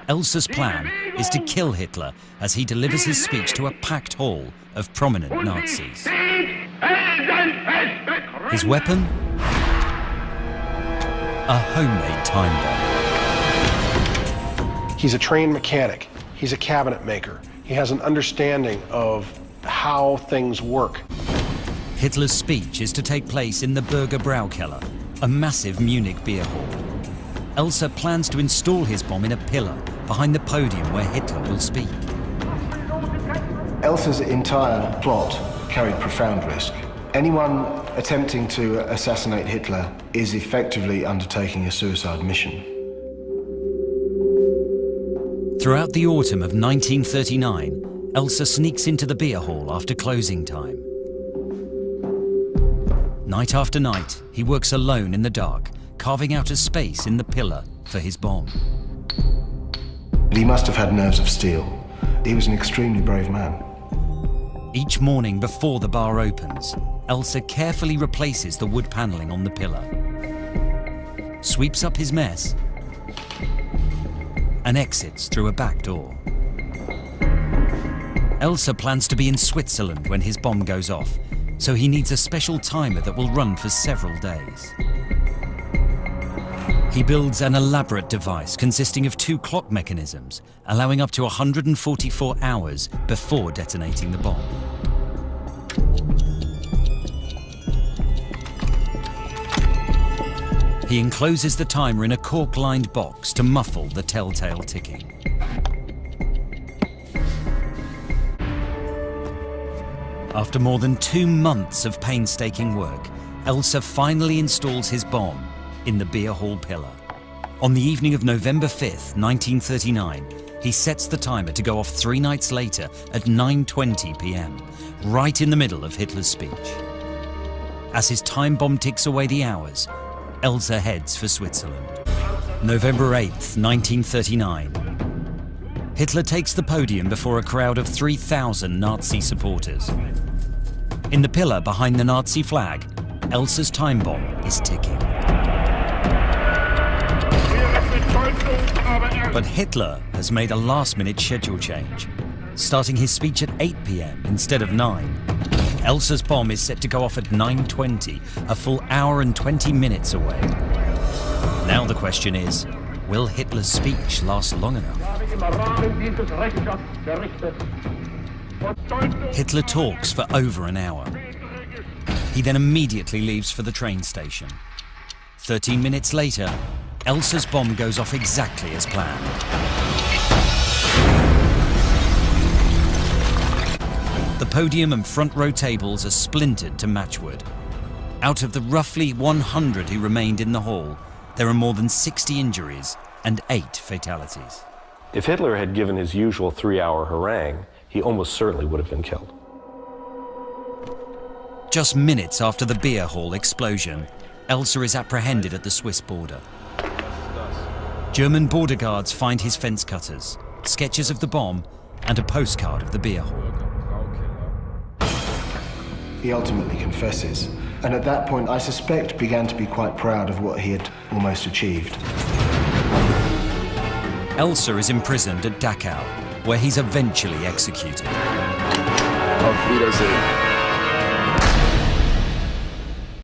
Elsa's plan is to kill Hitler as he delivers his speech to a packed hall of prominent Nazis. His weapon? A homemade time bomb. He's a trained mechanic. He's a cabinet maker. He has an understanding of how things work. Hitler's speech is to take place in the Burger Braukeller, a massive Munich beer hall. Elsa plans to install his bomb in a pillar behind the podium where Hitler will speak. Elsa's entire plot carried profound risk. Anyone attempting to assassinate Hitler is effectively undertaking a suicide mission. Throughout the autumn of 1939, Elsa sneaks into the beer hall after closing time. Night after night, he works alone in the dark, carving out a space in the pillar for his bomb. He must have had nerves of steel. He was an extremely brave man. Each morning before the bar opens, Elsa carefully replaces the wood paneling on the pillar, sweeps up his mess, and exits through a back door. Elsa plans to be in Switzerland when his bomb goes off, so he needs a special timer that will run for several days. He builds an elaborate device consisting of 2 clock mechanisms, allowing up to 144 hours before detonating the bomb. He encloses the timer in a cork-lined box to muffle the telltale ticking. After more than 2 months of painstaking work, Elsa finally installs his bomb in the beer hall pillar. On the evening of November 5th, 1939, he sets the timer to go off 3 nights later at 9:20 p.m., right in the middle of Hitler's speech. As his time bomb ticks away the hours, Elsa heads for Switzerland. November 8th, 1939. Hitler takes the podium before a crowd of 3,000 Nazi supporters. In the pillar behind the Nazi flag, Elsa's time bomb is ticking. But Hitler has made a last-minute schedule change, starting his speech at 8 p.m. instead of 9. Elsa's bomb is set to go off at 9:20, a full hour and 20 minutes away. Now the question is, will Hitler's speech last long enough? Hitler talks for over an hour. He then immediately leaves for the train station. 13 minutes later, Elsa's bomb goes off exactly as planned. The podium and front row tables are splintered to matchwood. Out of the roughly 100 who remained in the hall, there are more than 60 injuries and 8 fatalities. If Hitler had given his usual 3-hour harangue, he almost certainly would have been killed. Just minutes after the beer hall explosion, Elsa is apprehended at the Swiss border. German border guards find his fence cutters, sketches of the bomb, and a postcard of the beer hall. He ultimately confesses, and at that point I suspect began to be quite proud of what he had almost achieved. Elsa is imprisoned at Dachau, where he's eventually executed. Auf Wiedersehen.